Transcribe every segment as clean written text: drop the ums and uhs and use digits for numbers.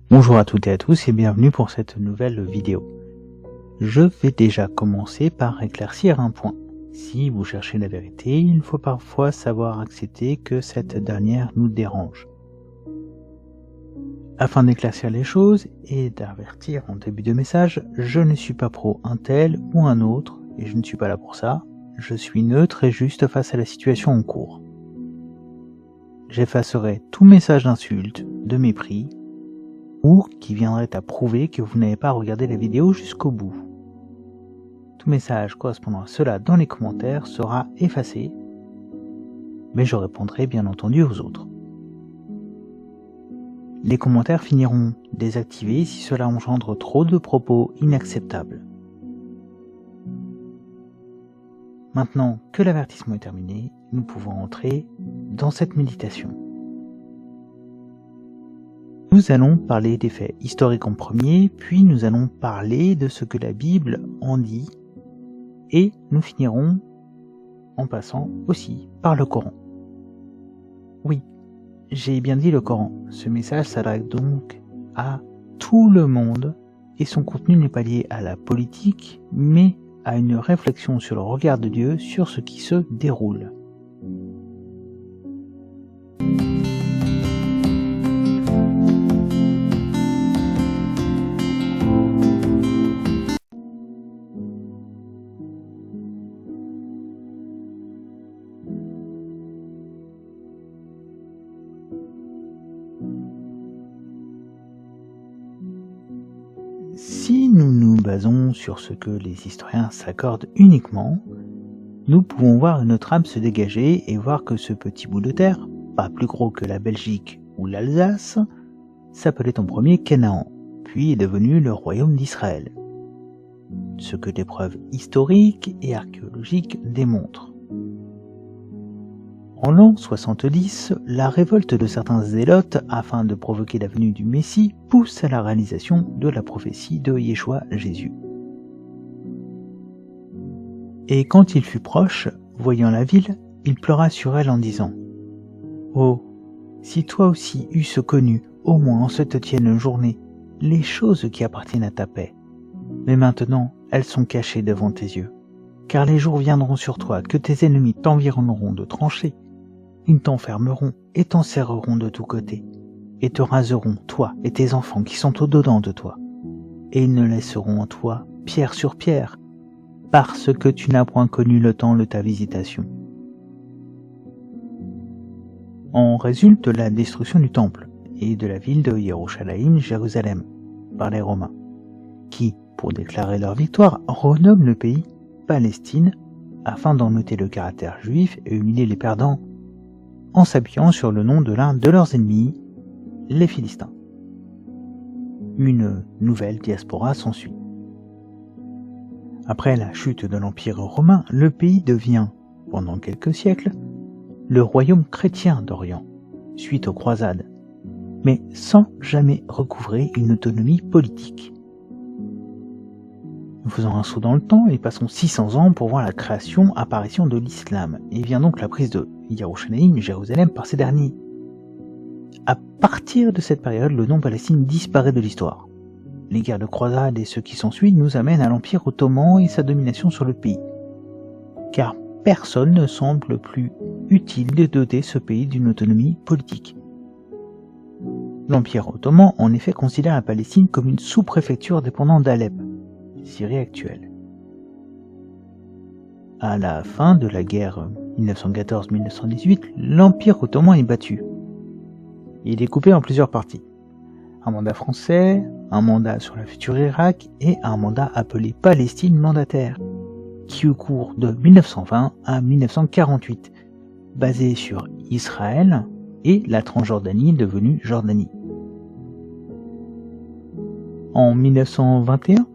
Bonjour à toutes et à tous et bienvenue pour cette nouvelle vidéo. Je vais déjà commencer par éclaircir un point. Si vous cherchez la vérité, il faut parfois savoir accepter que cette dernière nous dérange. Afin d'éclaircir les choses et d'avertir en début de message, je ne suis pas pro un tel ou un autre et je ne suis pas là pour ça. Je suis neutre et juste face à la situation en cours. J'effacerai tout message d'insulte, de mépris, ou qui viendrait à prouver que vous n'avez pas regardé la vidéo jusqu'au bout. Tout message correspondant à cela dans les commentaires sera effacé, mais je répondrai bien entendu aux autres. Les commentaires finiront désactivés si cela engendre trop de propos inacceptables. Maintenant que l'avertissement est terminé, nous pouvons entrer dans cette méditation. Nous allons parler des faits historiques en premier, puis nous allons parler de ce que la Bible en dit, et nous finirons en passant aussi par le Coran. Oui, j'ai bien dit le Coran. Ce message s'adresse donc à tout le monde, et son contenu n'est pas lié à la politique, mais à une réflexion sur le regard de Dieu sur ce qui se déroule. Si nous nous basons sur ce que les historiens s'accordent uniquement, nous pouvons voir une trame se dégager et voir que ce petit bout de terre, pas plus gros que la Belgique ou l'Alsace, s'appelait en premier Canaan, puis est devenu le royaume d'Israël. Ce que des preuves historiques et archéologiques démontrent. En l'an 70, la révolte de certains zélotes afin de provoquer la venue du Messie pousse à la réalisation de la prophétie de Yeshua Jésus. Et quand il fut proche, voyant la ville, il pleura sur elle en disant « Oh, si toi aussi eusses connu, au moins en cette tienne journée, les choses qui appartiennent à ta paix. Mais maintenant, elles sont cachées devant tes yeux. Car les jours viendront sur toi que tes ennemis t'environneront de tranchées. Ils t'enfermeront et t'enserreront de tous côtés, et te raseront, toi et tes enfants qui sont au-dedans de toi. Et ils ne laisseront en toi pierre sur pierre, parce que tu n'as point connu le temps de ta visitation. » En résulte la destruction du temple et de la ville de Yerushalayim, Jérusalem, par les Romains, qui, pour déclarer leur victoire, renomment le pays Palestine, afin d'en noter le caractère juif et humilier les perdants, en s'appuyant sur le nom de l'un de leurs ennemis, les Philistins. Une nouvelle diaspora s'ensuit. Après la chute de l'Empire romain, le pays devient, pendant quelques siècles, le royaume chrétien d'Orient, suite aux croisades, mais sans jamais recouvrer une autonomie politique. Nous faisons un saut dans le temps et passons 600 ans pour voir la apparition de l'islam, et vient donc la prise de Yerushalayim, Jérusalem, par ces derniers. À partir de cette période, le nom Palestine disparaît de l'histoire. Les guerres de croisade et ce qui s'ensuit nous amènent à l'Empire ottoman et sa domination sur le pays. Car personne ne semble plus utile de doter ce pays d'une autonomie politique. L'Empire ottoman en effet considère la Palestine comme une sous-préfecture dépendant d'Alep, Syrie actuelle. À la fin de la guerre 1914-1918, l'Empire ottoman est battu. Il est découpé en plusieurs parties. Un mandat français, un mandat sur le futur Irak et un mandat appelé Palestine mandataire, qui au cours de 1920 à 1948, basé sur Israël et la Transjordanie devenue Jordanie. En 1921,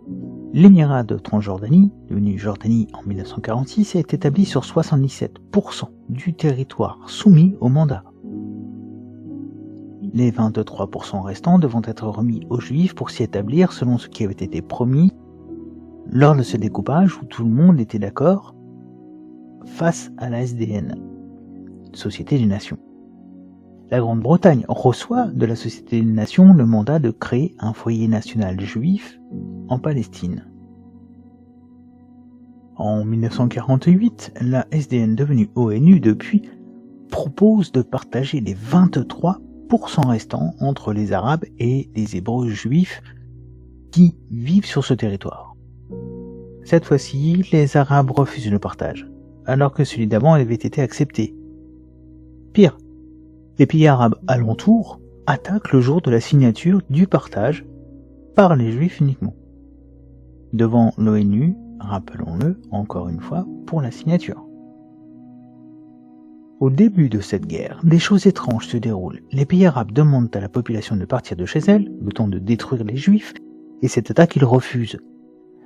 l'émirat de Transjordanie, devenu Jordanie en 1946, est établi sur 77% du territoire soumis au mandat. Les 23% restants devant être remis aux Juifs pour s'y établir selon ce qui avait été promis lors de ce découpage où tout le monde était d'accord face à la SDN, Société des Nations. la Grande-Bretagne reçoit de la Société des Nations le mandat de créer un foyer national juif en Palestine. En 1948, la SDN, devenue ONU depuis, propose de partager les 23% restants entre les Arabes et les Hébreux juifs qui vivent sur ce territoire. Cette fois-ci, les Arabes refusent le partage, alors que celui d'avant avait été accepté. Pire, les pays arabes alentours attaquent le jour de la signature du partage par les Juifs uniquement, devant l'ONU, rappelons-le encore une fois, pour la signature. Au début de cette guerre, des choses étranges se déroulent. Les pays arabes demandent à la population de partir de chez elle, le temps de détruire les Juifs, et cette attaque ils refusent.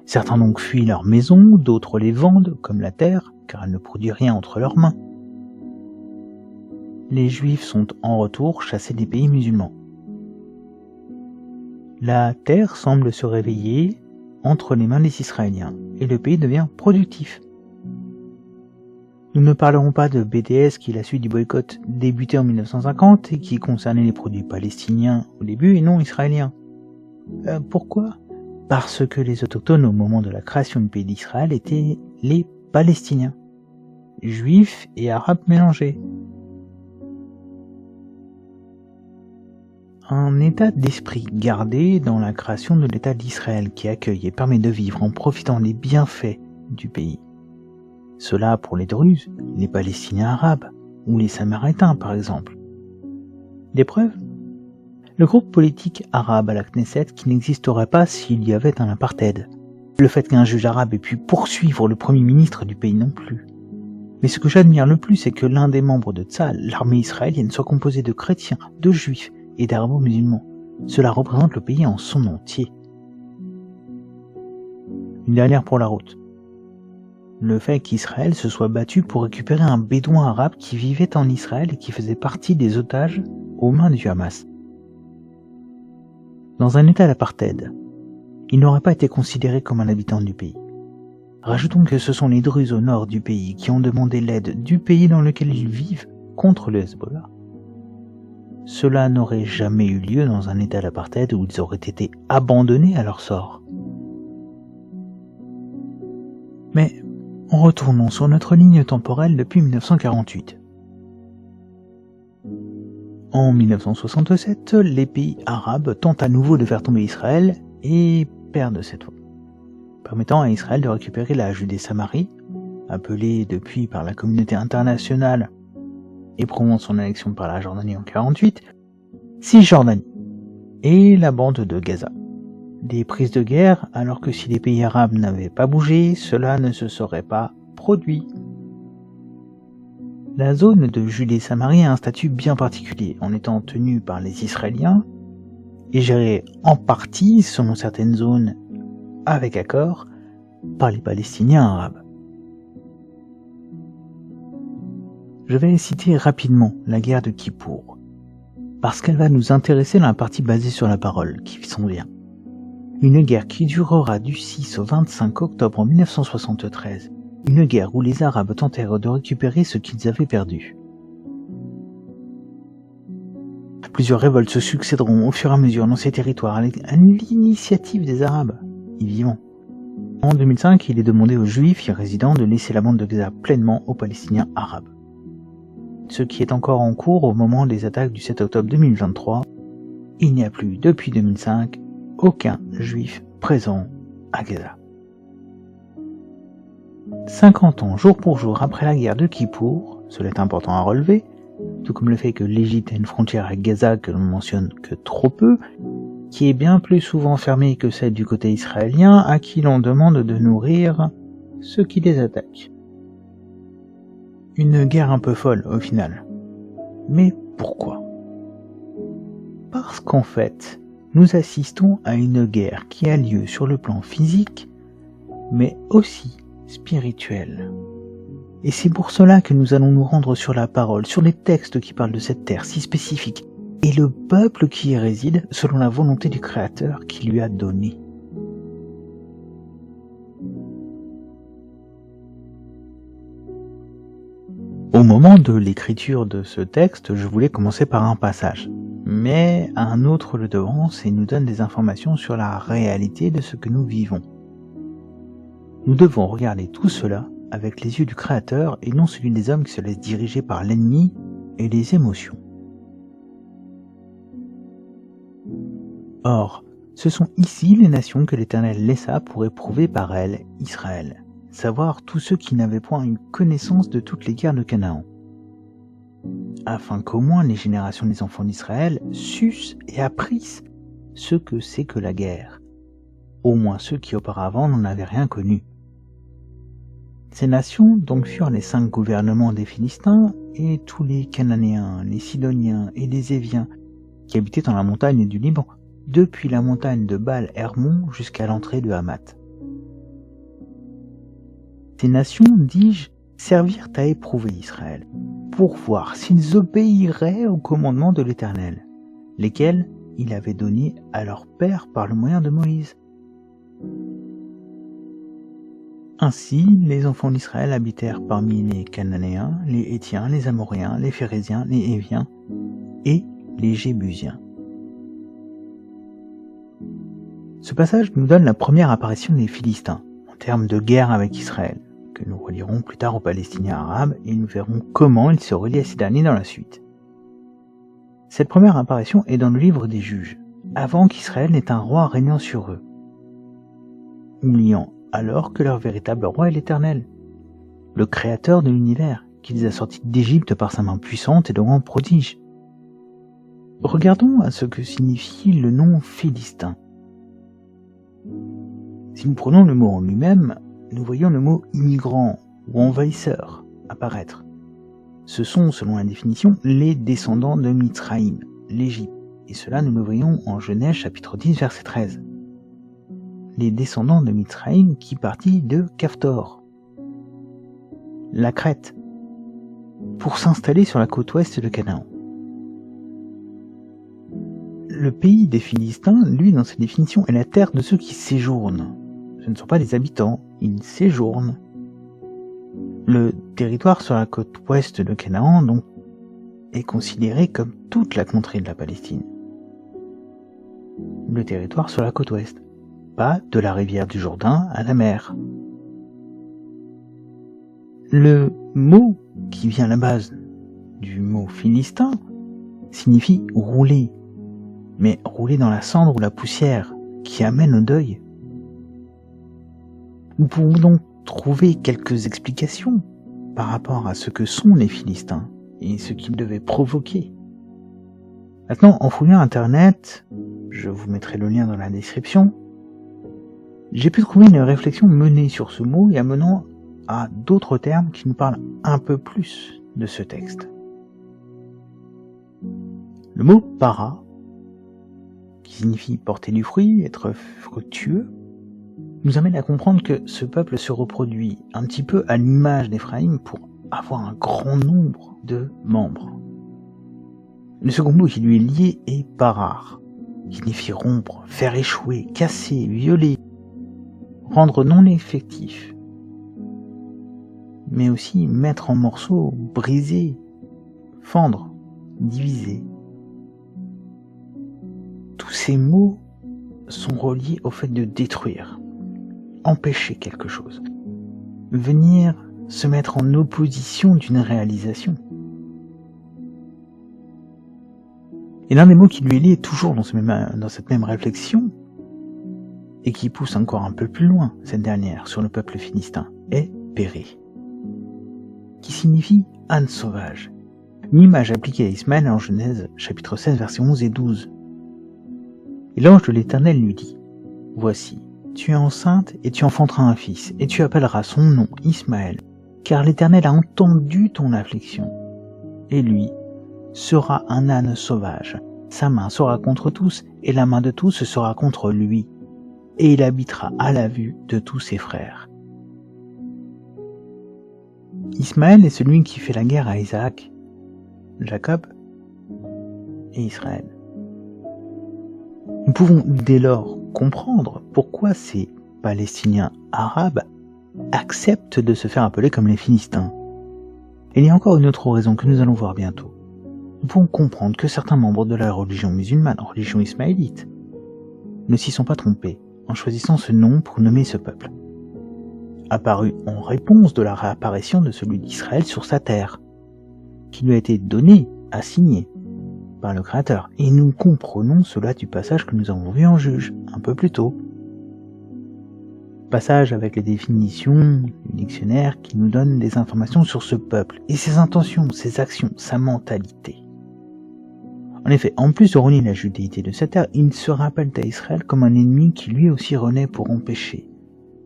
Certains donc fuient leurs maisons, d'autres les vendent, comme la terre, car elle ne produit rien entre leurs mains. Les Juifs sont en retour chassés des pays musulmans. La terre semble se réveiller entre les mains des Israéliens, et le pays devient productif. Nous ne parlerons pas de BDS qui est la suite du boycott débuté en 1950 et qui concernait les produits palestiniens au début et non israéliens. Pourquoi ? Parce que les autochtones au moment de la création du pays d'Israël étaient les Palestiniens, juifs et arabes mélangés. Un état d'esprit gardé dans la création de l'État d'Israël qui accueille et permet de vivre en profitant des bienfaits du pays. Cela pour les Druzes, les Palestiniens arabes ou les Samaritains par exemple. Des preuves ? Le groupe politique arabe à la Knesset qui n'existerait pas s'il y avait un apartheid. Le fait qu'un juge arabe ait pu poursuivre le premier ministre du pays non plus. Mais ce que j'admire le plus, c'est que l'un des membres de Tzahal, l'armée israélienne, soit composé de chrétiens, de juifs et d'arabo-musulmans. Cela représente le pays en son entier. Une dernière pour la route. Le fait qu'Israël se soit battu pour récupérer un bédouin arabe qui vivait en Israël et qui faisait partie des otages aux mains du Hamas. Dans un état d'apartheid, il n'aurait pas été considéré comme un habitant du pays. Rajoutons que ce sont les Druzes au nord du pays qui ont demandé l'aide du pays dans lequel ils vivent contre le Hezbollah. Cela n'aurait jamais eu lieu dans un état d'apartheid où ils auraient été abandonnés à leur sort. Mais retournons sur notre ligne temporelle depuis 1948. En 1967, les pays arabes tentent à nouveau de faire tomber Israël et perdent cette fois, permettant à Israël de récupérer la Judée-Samarie, appelée depuis par la communauté internationale et prouvant son annexion par la Jordanie en 1948, Cisjordanie et la bande de Gaza. Des prises de guerre, alors que si les pays arabes n'avaient pas bougé, cela ne se serait pas produit. La zone de Judée-Samarie a un statut bien particulier, en étant tenue par les Israéliens et gérée en partie, selon certaines zones, avec accord, par les Palestiniens arabes. Je vais citer rapidement la guerre de Kippour, parce qu'elle va nous intéresser dans la partie basée sur la parole, qui s'en vient. Une guerre qui durera du 6 au 25 octobre 1973, une guerre où les Arabes tentèrent de récupérer ce qu'ils avaient perdu. Plusieurs révoltes se succéderont au fur et à mesure dans ces territoires à l'initiative des Arabes, y vivant. En 2005, il est demandé aux Juifs y résidant de laisser la bande de Gaza pleinement aux Palestiniens arabes. Ce qui est encore en cours au moment des attaques du 7 octobre 2023, il n'y a plus, depuis 2005, aucun Juif présent à Gaza. 50 ans jour pour jour après la guerre de Kippour, cela est important à relever, tout comme le fait que l'Égypte a une frontière avec Gaza que l'on mentionne que trop peu, qui est bien plus souvent fermée que celle du côté israélien, à qui l'on demande de nourrir ceux qui les attaquent. Une guerre un peu folle au final. Mais pourquoi ? Parce qu'en fait, nous assistons à une guerre qui a lieu sur le plan physique, mais aussi spirituel. Et c'est pour cela que nous allons nous rendre sur la parole, sur les textes qui parlent de cette terre si spécifique, et le peuple qui y réside selon la volonté du Créateur qui lui a donné. Au moment de l'écriture de ce texte, je voulais commencer par un passage. Mais un autre le devance et nous donne des informations sur la réalité de ce que nous vivons. Nous devons regarder tout cela avec les yeux du Créateur et non celui des hommes qui se laissent diriger par l'ennemi et les émotions. Or, ce sont ici les nations que l'Éternel laissa pour éprouver par elles Israël, savoir tous ceux qui n'avaient point une connaissance de toutes les guerres de Canaan, afin qu'au moins les générations des enfants d'Israël sussent et apprissent ce que c'est que la guerre, au moins ceux qui auparavant n'en avaient rien connu. Ces nations donc furent les 5 gouvernements des Philistins et tous les Cananéens, les Sidoniens et les Éviens qui habitaient dans la montagne du Liban, depuis la montagne de Baal-Hermon jusqu'à l'entrée de Hamath. Ces nations, dis-je, servirent à éprouver Israël, pour voir s'ils obéiraient au commandement de l'Éternel, lesquels il avait donnés à leur père par le moyen de Moïse. Ainsi, les enfants d'Israël habitèrent parmi les Cananéens, les Hétiens, les Amoréens, les Phéréziens, les Éviens et les Jébusiens. Ce passage nous donne la première apparition des Philistins, en termes de guerre avec Israël, que nous relierons plus tard aux Palestiniens arabes et nous verrons comment ils se relient à ces derniers dans la suite. Cette première apparition est dans le livre des Juges, avant qu'Israël n'ait un roi régnant sur eux, oubliant alors que leur véritable roi est l'Éternel, le Créateur de l'univers, qui les a sortis d'Égypte par sa main puissante et de grands prodiges. Regardons à ce que signifie le nom Philistin. Si nous prenons le mot en lui-même, nous voyons le mot immigrant ou envahisseur apparaître. Ce sont, selon la définition, les descendants de Mithraïm, l'Égypte, et cela nous le voyons en Genèse chapitre 10 verset 13. Les descendants de Mithraïm qui partit de Caphtor, la Crète, pour s'installer sur la côte ouest de Canaan. Le pays des Philistins, lui, dans sa définition, est la terre de ceux qui séjournent. Ce ne sont pas des habitants, ils séjournent. Le territoire sur la côte ouest de Canaan, donc, est considéré comme toute la contrée de la Palestine. Le territoire sur la côte ouest, pas de la rivière du Jourdain à la mer. Le mot qui vient à la base du mot philistin signifie rouler, mais rouler dans la cendre ou la poussière qui amène au deuil. Nous pouvons donc trouver quelques explications par rapport à ce que sont les Philistins et ce qu'ils devaient provoquer. Maintenant, en fouillant Internet, je vous mettrai le lien dans la description, j'ai pu trouver une réflexion menée sur ce mot et amenant à d'autres termes qui nous parlent un peu plus de ce texte. Le mot para, qui signifie porter du fruit, être fructueux, nous amène à comprendre que ce peuple se reproduit un petit peu à l'image d'Éphraïm pour avoir un grand nombre de membres. Le second mot qui lui est lié est parar, qui signifie rompre, faire échouer, casser, violer, rendre non effectif, mais aussi mettre en morceaux, briser, fendre, diviser. Tous ces mots sont reliés au fait de détruire, empêcher quelque chose, venir se mettre en opposition d'une réalisation. Et l'un des mots qui lui est lié toujours dans cette même réflexion, et qui pousse encore un peu plus loin cette dernière sur le peuple philistin, est Péré, qui signifie âne sauvage, une image appliquée à Ismaël en Genèse chapitre 16 versets 11 et 12. Et l'ange de l'Éternel lui dit, « Voici, tu es enceinte et tu enfanteras un fils, et tu appelleras son nom Ismaël, car l'Éternel a entendu ton affliction. Et lui sera un âne sauvage, sa main sera contre tous, et la main de tous sera contre lui, et il habitera à la vue de tous ses frères. » Ismaël est celui qui fait la guerre à Isaac, Jacob et Israël. Nous pouvons dès lors comprendre pourquoi ces Palestiniens arabes acceptent de se faire appeler comme les Philistins. Et il y a encore une autre raison que nous allons voir bientôt. Nous pouvons comprendre que certains membres de la religion musulmane, religion ismaélite, ne s'y sont pas trompés en choisissant ce nom pour nommer ce peuple, apparu en réponse de la réapparition de celui d'Israël sur sa terre, qui lui a été donné, assigné par le Créateur. Et nous comprenons cela du passage que nous avons vu en Juge, un peu plus tôt. Passage avec les définitions du dictionnaire qui nous donne des informations sur ce peuple et ses intentions, ses actions, sa mentalité. En effet, en plus de renier la judéité de sa terre, il se rappelle à Israël comme un ennemi qui lui aussi renaît pour empêcher,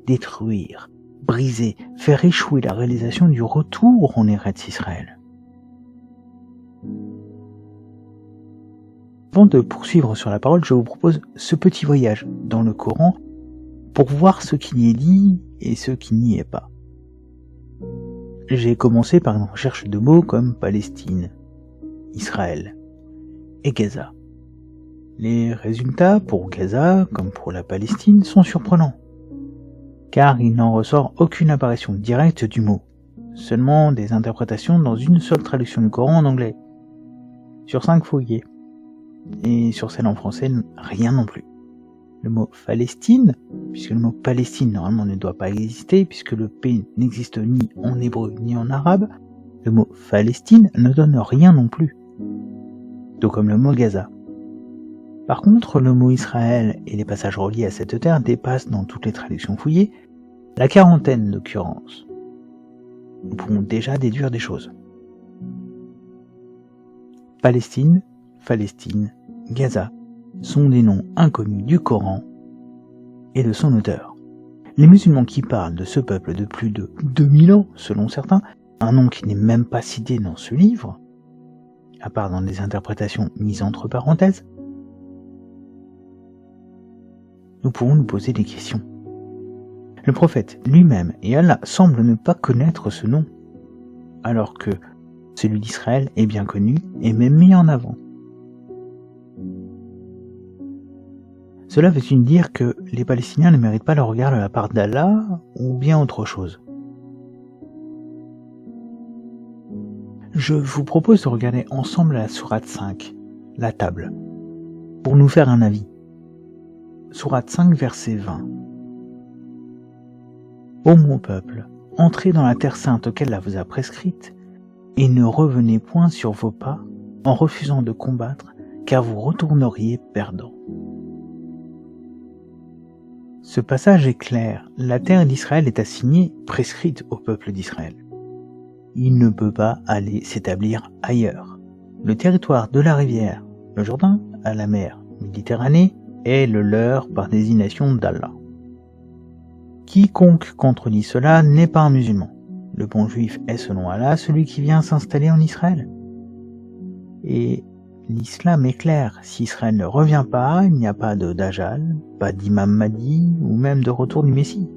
détruire, briser, faire échouer la réalisation du retour en Eretz Israël. Avant de poursuivre sur la parole, je vous propose ce petit voyage dans le Coran pour voir ce qui y est dit et ce qui n'y est pas. J'ai commencé par une recherche de mots comme Palestine, Israël et Gaza. Les résultats pour Gaza, comme pour la Palestine, sont surprenants, car il n'en ressort aucune apparition directe du mot, seulement des interprétations dans une seule traduction du Coran en anglais, sur 5 fouillés, et sur celle en français, rien non plus. Le mot Palestine, puisque le mot Palestine normalement ne doit pas exister, puisque le P n'existe ni en hébreu ni en arabe, le mot Palestine ne donne rien non plus, tout comme le mot Gaza. Par contre, le mot Israël et les passages reliés à cette terre dépassent dans toutes les traductions fouillées la quarantaine d'occurrences. Nous pouvons déjà déduire des choses. Palestine, Gaza sont des noms inconnus du Coran et de son auteur. Les musulmans qui parlent de ce peuple de plus de 2000 ans, selon certains, un nom qui n'est même pas cité dans ce livre, à part dans des interprétations mises entre parenthèses, nous pouvons nous poser des questions. Le prophète lui-même et Allah semblent ne pas connaître ce nom, alors que celui d'Israël est bien connu et même mis en avant. Cela veut-il dire que les Palestiniens ne méritent pas le regard de la part d'Allah ou bien autre chose? Je vous propose de regarder ensemble la sourate 5, la table, pour nous faire un avis. Sourate 5, verset 20. Ô mon peuple, entrez dans la terre sainte qu'Allah vous a prescrite, et ne revenez point sur vos pas en refusant de combattre, car vous retourneriez perdants. Ce passage est clair, la terre d'Israël est assignée, prescrite au peuple d'Israël. Il ne peut pas aller s'établir ailleurs. Le territoire de la rivière, le Jourdain, à la mer Méditerranée, est le leur par désignation d'Allah. Quiconque contredit cela n'est pas un musulman. Le bon juif est selon Allah celui qui vient s'installer en Israël. Et l'islam est clair, si Israël ne revient pas, il n'y a pas de Dajjal, pas d'imam Mahdi ou même de retour du Messie.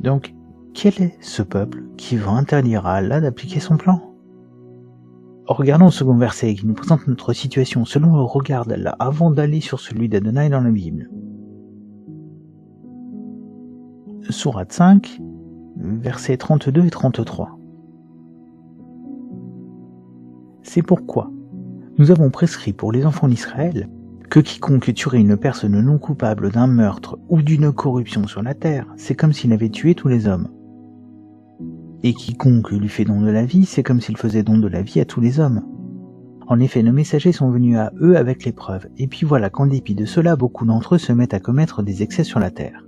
Donc, quel est ce peuple qui va interdire à Allah d'appliquer son plan? Regardons le second verset qui nous présente notre situation selon le regard d'Allah avant d'aller sur celui d'Adonai dans la Bible. Sourate 5, versets 32 et 33. C'est pourquoi nous avons prescrit pour les enfants d'Israël que quiconque tuerait une personne non coupable d'un meurtre ou d'une corruption sur la terre, c'est comme s'il avait tué tous les hommes. Et quiconque lui fait don de la vie, c'est comme s'il faisait don de la vie à tous les hommes. En effet, nos messagers sont venus à eux avec l'épreuve, et puis voilà qu'en dépit de cela, beaucoup d'entre eux se mettent à commettre des excès sur la terre.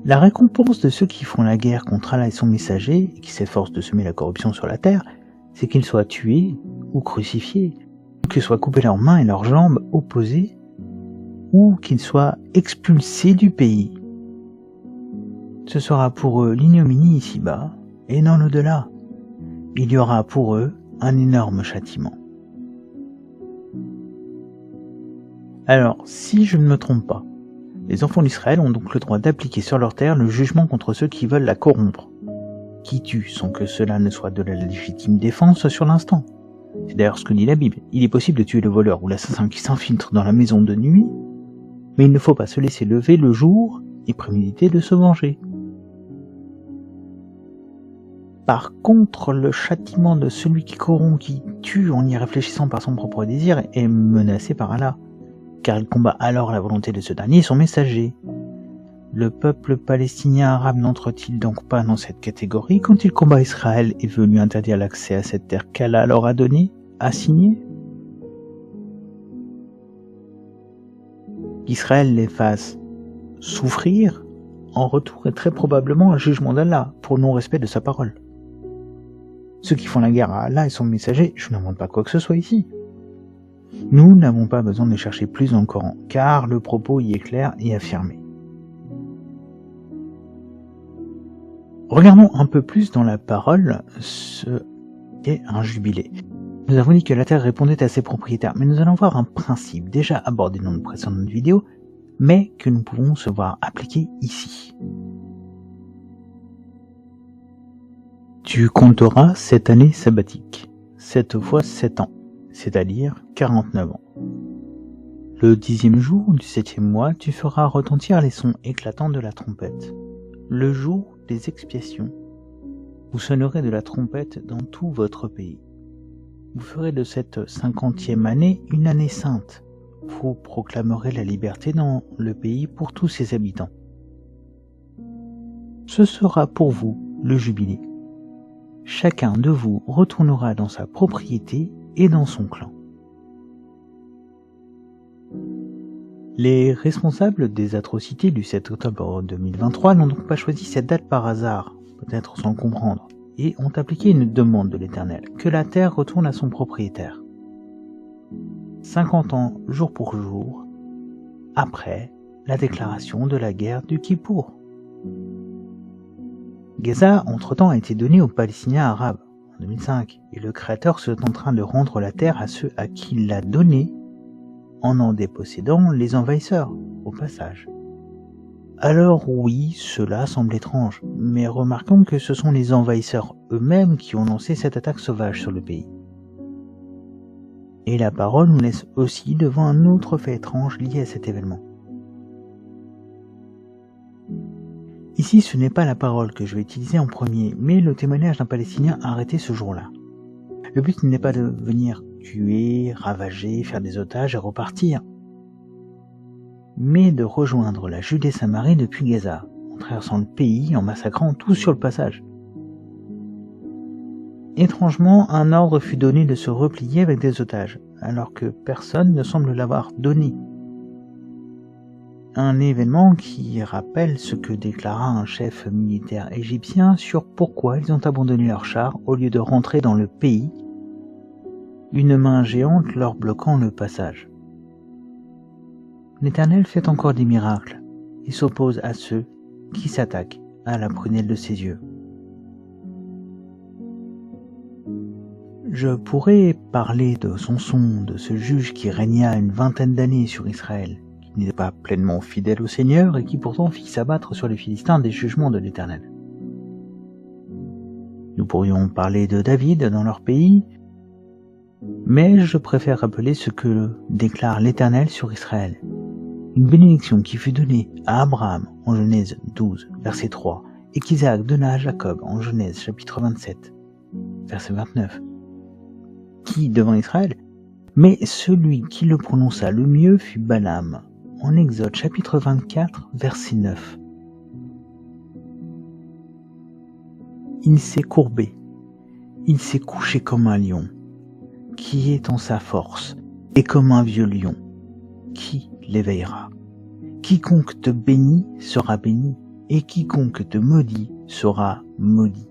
La récompense de ceux qui font la guerre contre Allah et son messager, et qui s'efforcent de semer la corruption sur la terre, c'est qu'ils soient tués ou crucifiés, ou que soient coupées leurs mains et leurs jambes opposées, ou qu'ils soient expulsés du pays. Ce sera pour eux l'ignominie ici-bas, et dans l'au-delà. Il y aura pour eux un énorme châtiment. Alors, si je ne me trompe pas, les enfants d'Israël ont donc le droit d'appliquer sur leur terre le jugement contre ceux qui veulent la corrompre, qui tuent sans que cela ne soit de la légitime défense sur l'instant. C'est d'ailleurs ce que dit la Bible. Il est possible de tuer le voleur ou l'assassin qui s'infiltre dans la maison de nuit, mais il ne faut pas se laisser lever le jour et préméditer de se venger. Par contre, le châtiment de celui qui corrompt, qui tue en y réfléchissant par son propre désir, est menacé par Allah, car il combat alors la volonté de ce dernier et son messager. Le peuple palestinien arabe n'entre-t-il donc pas dans cette catégorie quand il combat Israël et veut lui interdire l'accès à cette terre qu'Allah leur a donnée, assignée? Qu'Israël les fasse souffrir en retour est très probablement un jugement d'Allah pour le non-respect de sa parole. Ceux qui font la guerre à Allah et son messager, je n'invente pas quoi que ce soit ici. Nous n'avons pas besoin de chercher plus dans le Coran, car le propos y est clair et affirmé. Regardons un peu plus dans la parole ce qu'est un jubilé. Nous avons dit que la terre répondait à ses propriétaires, mais nous allons voir un principe déjà abordé dans une précédente vidéo, mais que nous pouvons se voir appliquer ici. Tu compteras 7 années sabbatiques, 7 fois 7 ans, c'est-à-dire 49 ans. Le 10e jour du 7e mois, tu feras retentir les sons éclatants de la trompette. Le jour des expiations, vous sonnerez de la trompette dans tout votre pays. Vous ferez de cette 50e année une année sainte. Vous proclamerez la liberté dans le pays pour tous ses habitants. Ce sera pour vous le jubilé. Chacun de vous retournera dans sa propriété et dans son clan. Les responsables des atrocités du 7 octobre 2023 n'ont donc pas choisi cette date par hasard, peut-être sans le comprendre, et ont appliqué une demande de l'Éternel, que la terre retourne à son propriétaire. 50 ans, jour pour jour, après la déclaration de la guerre du Kippour. Gaza, entre-temps, a été donné aux Palestiniens arabes en 2005, et le Créateur est en train de rendre la terre à ceux à qui il l'a donnée, en dépossédant les envahisseurs, au passage. Alors oui, cela semble étrange, mais remarquons que ce sont les envahisseurs eux-mêmes qui ont lancé cette attaque sauvage sur le pays. Et la parole nous laisse aussi devant un autre fait étrange lié à cet événement. Ici, ce n'est pas la parole que je vais utiliser en premier, mais le témoignage d'un Palestinien arrêté ce jour-là. Le but n'est pas de venir tuer, ravager, faire des otages et repartir, mais de rejoindre la Judée-Samarie depuis Gaza, en traversant le pays, en massacrant tout sur le passage. Étrangement, un ordre fut donné de se replier avec des otages, alors que personne ne semble l'avoir donné. Un événement qui rappelle ce que déclara un chef militaire égyptien sur pourquoi ils ont abandonné leurs chars au lieu de rentrer dans le pays, une main géante leur bloquant le passage. L'Éternel fait encore des miracles et s'oppose à ceux qui s'attaquent à la prunelle de ses yeux. Je pourrais parler de Samson, de ce juge qui régna une vingtaine d'années sur Israël, qui n'était pas pleinement fidèle au Seigneur et qui pourtant fit s'abattre sur les Philistins des jugements de l'Éternel. Nous pourrions parler de David dans leur pays, mais je préfère rappeler ce que déclare l'Éternel sur Israël. Une bénédiction qui fut donnée à Abraham en Genèse 12, verset 3, et qu'Isaac donna à Jacob en Genèse chapitre 27, verset 29. Qui devant Israël? Mais celui qui le prononça le mieux fut Balaam, en Exode chapitre 24, verset 9. Il s'est courbé, il s'est couché comme un lion, qui est en sa force, et comme un vieux lion, qui l'éveillera? Quiconque te bénit sera béni, et quiconque te maudit sera maudit.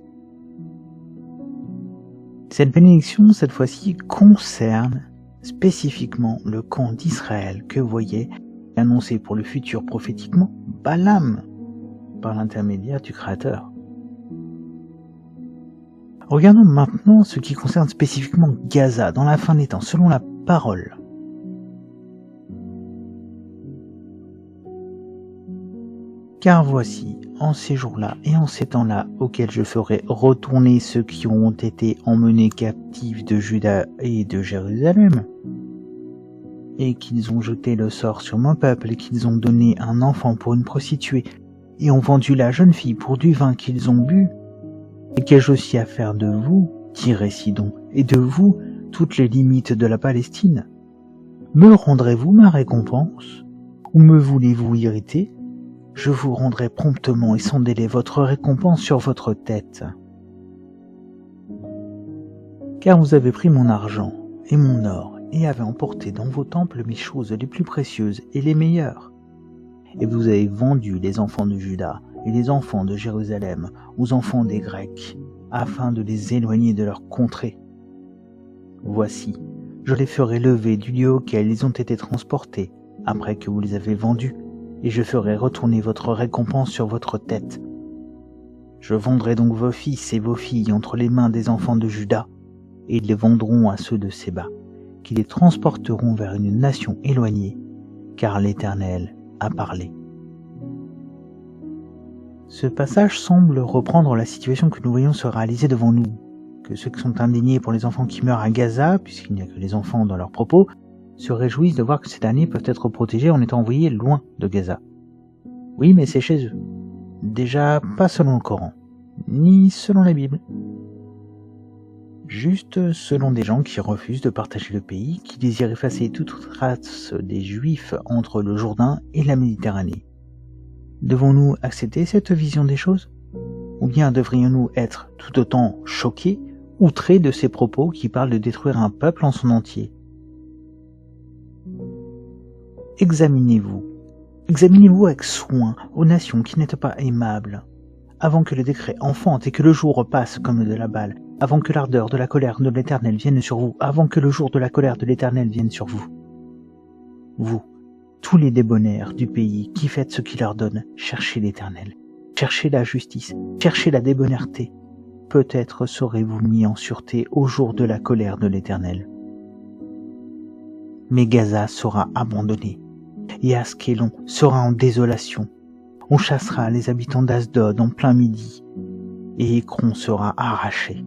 Cette bénédiction, cette fois-ci, concerne spécifiquement le camp d'Israël que voyait annoncé pour le futur prophétiquement Balaam par l'intermédiaire du Créateur. Regardons maintenant ce qui concerne spécifiquement Gaza dans la fin des temps, selon la parole. Car voici, en ces jours-là et en ces temps-là auxquels je ferai retourner ceux qui ont été emmenés captifs de Juda et de Jérusalem, et qu'ils ont jeté le sort sur mon peuple, et qu'ils ont donné un enfant pour une prostituée, et ont vendu la jeune fille pour du vin qu'ils ont bu, Et qu'ai-je aussi à faire de vous, Tyr et Sidon, et de vous, toutes les limites de la Palestine? Me rendrez-vous ma récompense? Ou me voulez-vous irriter? Je vous rendrai promptement et sans délai votre récompense sur votre tête. Car vous avez pris mon argent et mon or, et avez emporté dans vos temples mes choses les plus précieuses et les meilleures. Et vous avez vendu les enfants de Juda et les enfants de Jérusalem aux enfants des Grecs, afin de les éloigner de leur contrée. Voici, je les ferai lever du lieu auquel ils ont été transportés, après que vous les avez vendus, et je ferai retourner votre récompense sur votre tête. Je vendrai donc vos fils et vos filles entre les mains des enfants de Juda, et ils les vendront à ceux de Séba, qui les transporteront vers une nation éloignée, car l'Éternel a parlé. Ce passage semble reprendre la situation que nous voyons se réaliser devant nous, que ceux qui sont indignés pour les enfants qui meurent à Gaza, puisqu'il n'y a que les enfants dans leurs propos, se réjouissent de voir que ces derniers peuvent être protégés en étant envoyés loin de Gaza. Oui, mais c'est chez eux. Déjà, pas selon le Coran, ni selon la Bible. Juste selon des gens qui refusent de partager le pays, qui désirent effacer toute trace des Juifs entre le Jourdain et la Méditerranée. Devons-nous accepter cette vision des choses? Ou bien devrions-nous être tout autant choqués, outrés de ces propos qui parlent de détruire un peuple en son entier? Examinez-vous avec soin aux nations qui n'êtes pas aimables, avant que le décret enfante et que le jour passe comme de la balle, avant que l'ardeur de la colère de l'Éternel vienne sur vous, avant que le jour de la colère de l'Éternel vienne sur vous. Vous, tous les débonnaires du pays qui faites ce qu'il leur donne, cherchez l'Éternel, cherchez la justice, cherchez la débonnaireté. Peut-être serez-vous mis en sûreté au jour de la colère de l'Éternel. Mais Gaza sera abandonné, et Askelon sera en désolation. On chassera les habitants d'Asdod en plein midi, et Écron sera arraché.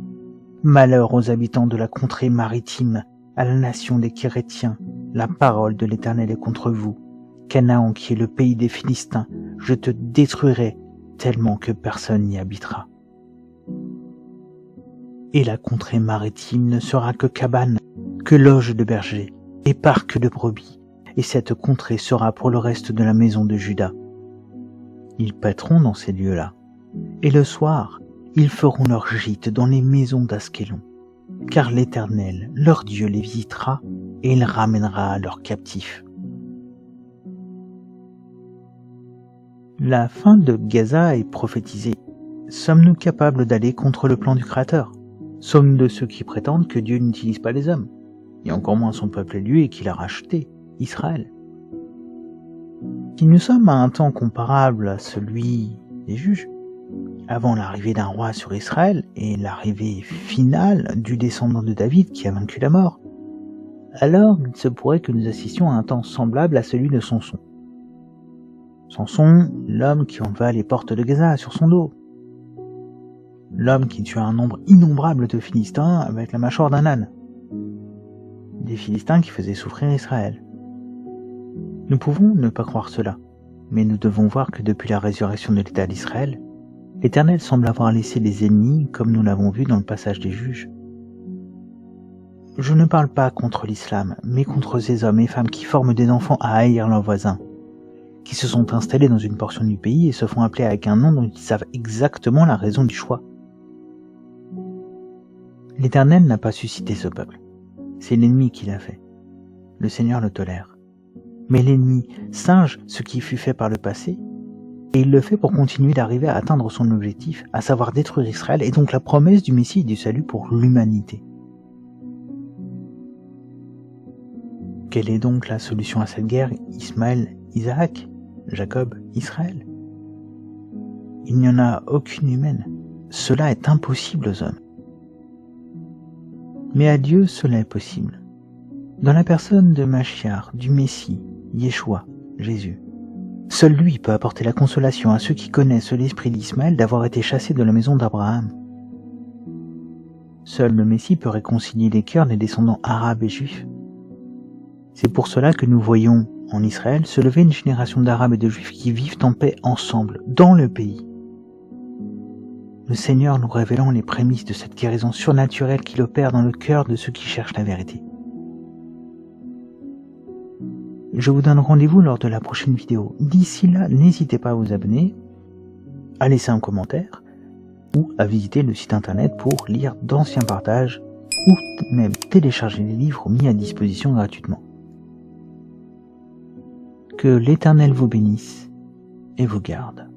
Malheur aux habitants de la contrée maritime, à la nation des Kérétiens. La parole de l'Éternel est contre vous. Canaan, qui est le pays des Philistins, je te détruirai tellement que personne n'y habitera. Et la contrée maritime ne sera que cabane, que loge de bergers, et parc de brebis, et cette contrée sera pour le reste de la maison de Juda. Ils paîtront dans ces lieux-là, et le soir, ils feront leur gîte dans les maisons d'Askelon, car l'Éternel, leur Dieu, les visitera, et il ramènera leurs captifs. La fin de Gaza est prophétisée. Sommes-nous capables d'aller contre le plan du Créateur? Sommes-nous de ceux qui prétendent que Dieu n'utilise pas les hommes, et encore moins son peuple élu et qu'il a racheté, Israël? Si nous sommes à un temps comparable à celui des juges, avant l'arrivée d'un roi sur Israël et l'arrivée finale du descendant de David qui a vaincu la mort, alors il se pourrait que nous assistions à un temps semblable à celui de Samson. Samson, l'homme qui enleva les portes de Gaza sur son dos. L'homme qui tua un nombre innombrable de Philistins avec la mâchoire d'un âne. Des Philistins qui faisaient souffrir Israël. Nous pouvons ne pas croire cela, mais nous devons voir que depuis la résurrection de l'État d'Israël, l'Éternel semble avoir laissé les ennemis comme nous l'avons vu dans le passage des juges. Je ne parle pas contre l'islam, mais contre ces hommes et femmes qui forment des enfants à haïr leurs voisins, qui se sont installés dans une portion du pays et se font appeler avec un nom dont ils savent exactement la raison du choix. L'Éternel n'a pas suscité ce peuple. C'est l'ennemi qui l'a fait. Le Seigneur le tolère. Mais l'ennemi singe ce qui fut fait par le passé, et il le fait pour continuer d'arriver à atteindre son objectif, à savoir détruire Israël, et donc la promesse du Messie et du salut pour l'humanité. Quelle est donc la solution à cette guerre? Ismaël, Isaac, Jacob, Israël? Il n'y en a aucune humaine. Cela est impossible aux hommes. Mais à Dieu, cela est possible. Dans la personne de Machiar, du Messie, Yeshua, Jésus. Seul lui peut apporter la consolation à ceux qui connaissent l'esprit d'Ismaël d'avoir été chassés de la maison d'Abraham. Seul le Messie peut réconcilier les cœurs des descendants arabes et juifs. C'est pour cela que nous voyons en Israël se lever une génération d'Arabes et de Juifs qui vivent en paix ensemble, dans le pays. le Seigneur nous révélant les prémices de cette guérison surnaturelle qu'il opère dans le cœur de ceux qui cherchent la vérité. Je vous donne rendez-vous lors de la prochaine vidéo. D'ici là, n'hésitez pas à vous abonner, à laisser un commentaire ou à visiter le site internet pour lire d'anciens partages ou même télécharger les livres mis à disposition gratuitement. Que l'Éternel vous bénisse et vous garde.